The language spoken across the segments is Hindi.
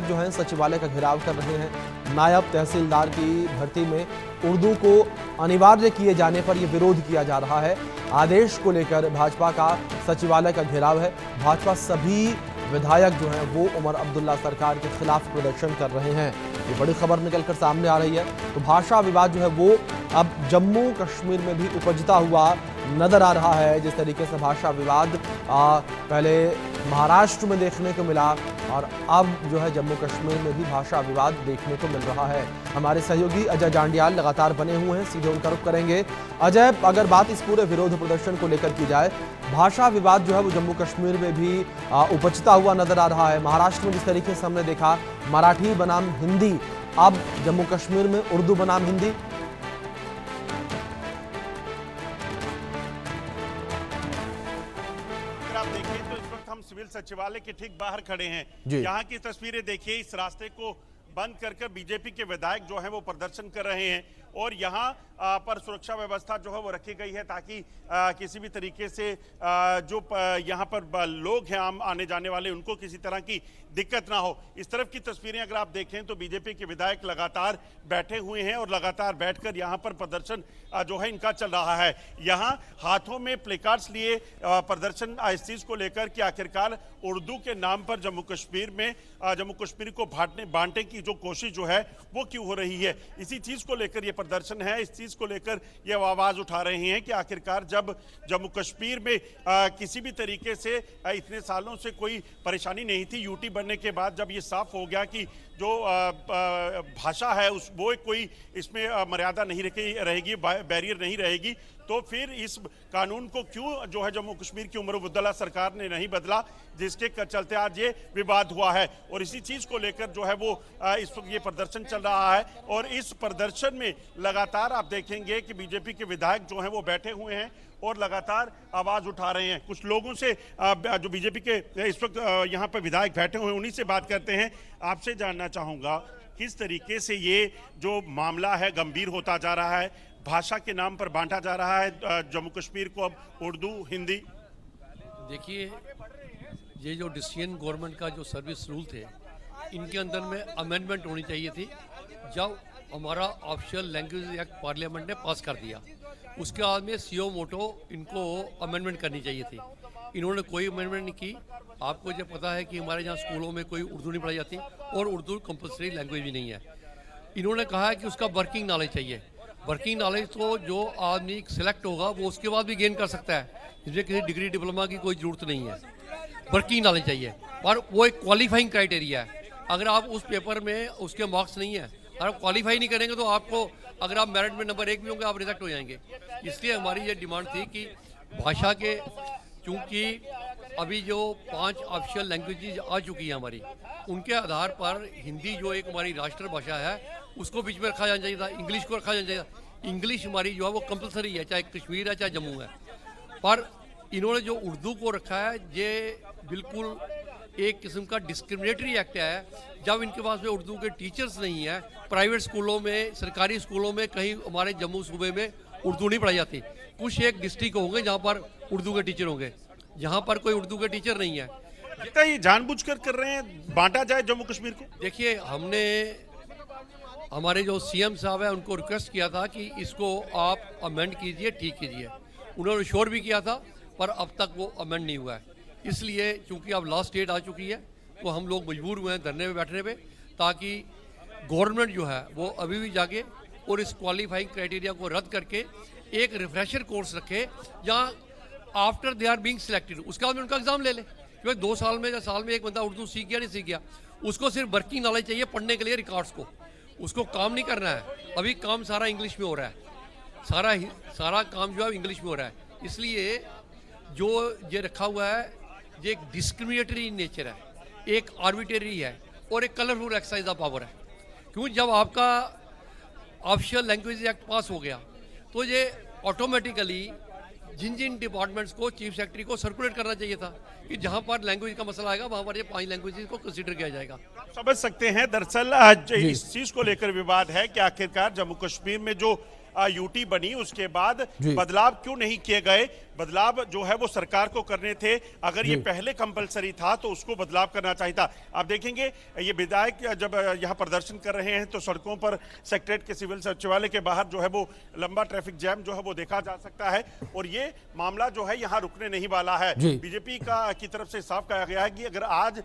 जो है सचिवालय का घेराव कर रहे हैं। नायब तहसीलदार की भर्ती में उर्दू को अनिवार्य किए जाने पर यह विरोध किया जा रहा है। आदेश को लेकर भाजपा का सचिवालय का घेराव है। भाजपा सभी विधायक जो हैं वो उमर अब्दुल्ला सरकार के खिलाफ प्रदर्शन कर रहे हैं। ये बड़ी खबर निकलकर सामने आ रही है। तो भाषा विवाद जो है वो अब जम्मू कश्मीर में भी उपजता हुआ नजर आ रहा है। जिस तरीके से भाषा विवाद पहले महाराष्ट्र में देखने को मिला और अब जो है जम्मू कश्मीर में भी भाषा विवाद देखने को मिल रहा है। हमारे सहयोगी अजय जांडियाल लगातार बने हुए हैं, सीधे उनका रुख करेंगे। अजय, अगर बात इस पूरे विरोध प्रदर्शन को लेकर की जाए, भाषा विवाद जो है वो जम्मू कश्मीर में भी उपजता हुआ नजर आ रहा है। महाराष्ट्र में जिस तरीके से हमने देखा मराठी बनाम हिंदी, अब जम्मू कश्मीर में उर्दू बनाम हिंदी। आप देखिए तो इस वक्त हम सिविल सचिवालय के ठीक बाहर खड़े हैं। यहाँ की तस्वीरें देखिए। इस रास्ते को बंद कर बीजेपी के विधायक जो हैं वो प्रदर्शन कर रहे हैं और यहाँ पर सुरक्षा व्यवस्था जो है वो रखी गई है ताकि किसी भी तरीके से जो यहाँ पर लोग हैं आम आने जाने वाले उनको किसी तरह की दिक्कत ना हो। इस तरफ की तस्वीरें अगर आप देखें तो बीजेपी के विधायक लगातार बैठे हुए हैं और लगातार बैठकर यहाँ पर प्रदर्शन जो है इनका चल रहा है। यहाँ हाथों में प्लेकार्ड्स लिए प्रदर्शन इस चीज को लेकर कि आखिरकार उर्दू के नाम पर जम्मू कश्मीर में जम्मू कश्मीर को बांटने की जो कोशिश जो है वो क्यों हो रही है, इसी चीज को लेकर ये प्रदर्शन है। इस चीज को लेकर ये आवाज उठा रहे हैं कि आखिरकार जब जम्मू कश्मीर में किसी भी तरीके से इतने सालों से कोई परेशानी नहीं थी, यूटी बनने के बाद जब ये साफ हो गया कि जो भाषा है उस वो कोई इसमें मर्यादा नहीं रहेगी, बैरियर नहीं रहेगी, तो फिर इस कानून को क्यों जो है जम्मू कश्मीर की उमर अब्दुल्ला सरकार ने नहीं बदला, जिसके चलते आज ये विवाद हुआ है। और इसी चीज को लेकर जो है वो इस वक्त ये प्रदर्शन चल रहा है और इस प्रदर्शन में लगातार आप देखेंगे कि बीजेपी के विधायक जो हैं वो बैठे हुए हैं और लगातार आवाज उठा रहे हैं। कुछ लोगों से जो बीजेपी के इस वक्त यहाँ पर विधायक बैठे हुए हैं उन्हीं से बात करते हैं। आपसे जानना चाहूंगा किस तरीके से ये जो मामला है गंभीर होता जा रहा है, भाषा के नाम पर बांटा जा रहा है जम्मू कश्मीर को, अब उर्दू हिंदी। देखिए, ये जो डिसीजन गवर्नमेंट का जो सर्विस रूल थे इनके अंदर में अमेंडमेंट होनी चाहिए थी। जब हमारा ऑफिशियल लैंग्वेज एक्ट पार्लियामेंट ने पास कर दिया उसके बाद में सीओ मोटो इनको अमेंडमेंट करनी चाहिए थी। इन्होंने कोई अमेंडमेंट नहीं की। आपको जब पता है कि हमारे यहाँ स्कूलों में कोई उर्दू नहीं पढ़ाई जाती और उर्दू कंपलसरी लैंग्वेज भी नहीं है। इन्होंने कहा है कि उसका वर्किंग नॉलेज चाहिए। वर्किंग नॉलेज तो जो आदमी सिलेक्ट होगा वो उसके बाद भी गेन कर सकता है, जिसमें किसी डिग्री डिप्लोमा की कोई ज़रूरत नहीं है। वर्किंग नॉलेज चाहिए और वो एक क्वालिफाइंग क्राइटेरिया है। अगर आप उस पेपर में उसके मार्क्स नहीं है, अगर आप क्वालिफाई नहीं करेंगे तो आपको, अगर आप मेरिट में नंबर 1 भी होंगे, आप रिजेक्ट हो जाएंगे। इसलिए हमारी ये डिमांड थी कि भाषा के, चूँकि अभी जो 5 ऑफिशियल लैंग्वेजेज आ चुकी है हमारी, उनके आधार पर हिंदी जो एक हमारी राष्ट्रभाषा है उसको बीच में रखा जाना चाहिए था, इंग्लिश को रखा जाना चाहिए था। इंग्लिश हमारी जो है वो कंपलसरी है, चाहे कश्मीर है चाहे जम्मू है। पर इन्होंने जो उर्दू को रखा है ये बिल्कुल एक किस्म का डिस्क्रिमिनेटरी एक्ट है। जब इनके पास में उर्दू के टीचर्स नहीं है, प्राइवेट स्कूलों में, सरकारी स्कूलों में कहीं हमारे जम्मू सूबे में उर्दू नहीं पढ़ाई जाती। कुछ एक डिस्ट्रिक्ट होंगे जहाँ पर उर्दू के टीचर होंगे, यहाँ पर कोई उर्दू के टीचर नहीं है। लगता है ये जानबूझकर कर रहे हैं, बांटा जाए जम्मू कश्मीर को। देखिए, हमने हमारे जो सीएम साहब है उनको रिक्वेस्ट किया था कि इसको आप अमेंड कीजिए, ठीक कीजिए। उन्होंने श्योर भी किया था पर अब तक वो अमेंड नहीं हुआ है। इसलिए चूंकि अब लास्ट डेट आ चुकी है तो हम लोग मजबूर हुए हैं धरने पे बैठने पे, ताकि गवर्नमेंट जो है वो अभी भी जागे और इस क्वालिफाइंग क्राइटेरिया को रद्द करके एक रिफ्रेशर कोर्स रखे जहाँ after they are being selected उसके बाद में उनका एग्जाम ले ले। क्योंकि 2 साल में या साल में एक बंदा उर्दू सीख गया नहीं सीख गया, उसको सिर्फ वर्किंग नॉलेज चाहिए पढ़ने के लिए, रिकॉर्ड्स को, उसको काम नहीं करना है। अभी काम सारा इंग्लिश में हो रहा है, सारा काम जो है इंग्लिश में हो रहा है। इसलिए जो ये रखा हुआ है ये एक डिस्क्रिमिनेटरी नेचर है, एक आर्बिट्रेरी है और एक कलरफुल एक्सरसाइज ऑफ पावर है। क्योंकि जब आपका ऑफिशियल लैंग्वेज एक्ट पास हो गया तो ये ऑटोमेटिकली जिन डिपार्टमेंट्स को चीफ सेक्रेटरी को सर्कुलेट करना चाहिए था कि जहां पर लैंग्वेज का मसला आएगा वहां पर ये 5 लैंग्वेजेस को कंसीडर किया जाएगा। समझ सकते हैं दरअसल आज इस चीज को लेकर विवाद है कि आखिरकार जम्मू कश्मीर में जो यूटी बनी उसके बाद बदलाव क्यों नहीं किए गए। बदलाव जो है वो सरकार को करने थे। अगर ये पहले कंपलसरी था तो उसको बदलाव करना चाहिए था। आप देखेंगे ये विधायक जब यहाँ प्रदर्शन कर रहे हैं तो सड़कों पर सेक्रेटरीट के सिविल सचिवालय के बाहर जो है वो लंबा ट्रैफिक जैम जो है वो देखा जा सकता है, और ये मामला जो है यहाँ रुकने नहीं वाला है। बीजेपी की तरफ से साफ कहा गया है कि अगर आज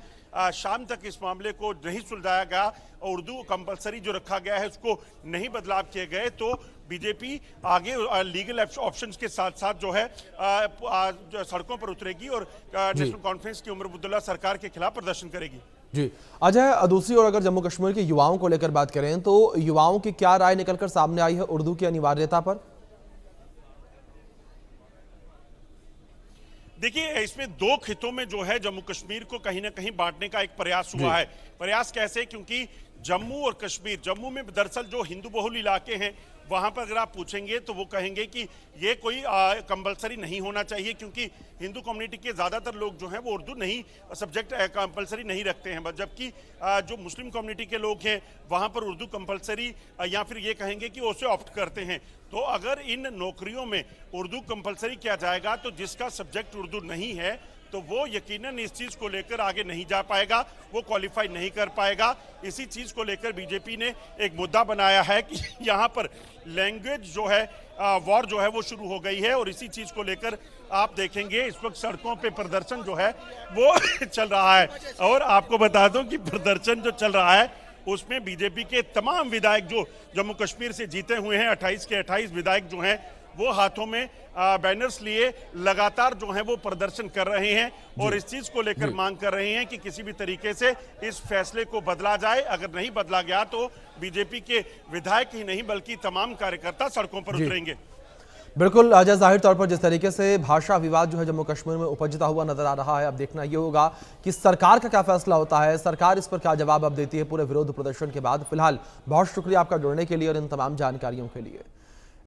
शाम तक इस मामले को नहीं सुलझाया गया, उर्दू कंपलसरी जो रखा गया है उसको नहीं बदलाव किए गए, तो बीजेपी आगे लीगल ऑप्शंस के साथ साथ जो है सड़कों पर उतरेगी और नेशनल कॉन्फ्रेंस की उमर अब्दुल्ला सरकार के खिलाफ प्रदर्शन करेगी। जी अजय, दूसरी ओर अगर जम्मू कश्मीर के युवाओं को लेकर बात करें तो युवाओं की क्या राय निकलकर सामने आई है उर्दू की अनिवार्यता पर? देखिए, इसमें दो खितों में जो है जम्मू कश्मीर को कहीं ना कहीं बांटने का एक प्रयास हुआ है। प्रयास कैसे? क्योंकि जम्मू और कश्मीर, जम्मू में दरअसल जो हिंदू बहुल इलाके हैं वहां पर अगर आप पूछेंगे तो वो कहेंगे कि ये कोई कंपलसरी नहीं होना चाहिए, क्योंकि हिंदू कम्युनिटी के ज़्यादातर लोग जो हैं वो उर्दू नहीं सब्जेक्ट कंपलसरी नहीं रखते हैं, जबकि जो मुस्लिम कम्युनिटी के लोग हैं वहां पर उर्दू कंपलसरी या फिर ये कहेंगे कि उसे ऑप्ट करते हैं। तो अगर इन नौकरियों में उर्दू कंपलसरी किया जाएगा तो जिसका सब्जेक्ट उर्दू नहीं है तो वो यकीनन इस चीज को लेकर आगे नहीं जा पाएगा, वो क्वालिफाई नहीं कर पाएगा। इसी चीज को लेकर बीजेपी ने एक मुद्दा बनाया है कि यहाँ पर लैंग्वेज जो है वॉर जो है वो शुरू हो गई है, और इसी चीज को लेकर आप देखेंगे इस वक्त सड़कों पे प्रदर्शन जो है वो चल रहा है। और आपको बता दूं कि प्रदर्शन जो चल रहा है उसमें बीजेपी के तमाम विधायक जो जम्मू कश्मीर से जीते हुए हैं, 28 के 28 विधायक जो हैं वो हाथों में बैनर्स लिए लगातार जो है वो प्रदर्शन कर रहे हैं और इस चीज को लेकर मांग कर रहे हैं कि किसी भी तरीके से इस फैसले को बदला जाए। अगर नहीं बदला गया तो बीजेपी के विधायक ही नहीं बल्कि तमाम कार्यकर्ता सड़कों पर उतरेंगे। बिल्कुल अजय, जाहिर तौर पर जिस तरीके से भाषा विवाद जो है जम्मू कश्मीर में उपजता हुआ नजर आ रहा है, अब देखना ये होगा कि सरकार का क्या फैसला होता है, सरकार इस पर क्या जवाब अब देती है पूरे विरोध प्रदर्शन के बाद। फिलहाल बहुत शुक्रिया आपका जुड़ने के लिए और इन तमाम जानकारियों के लिए।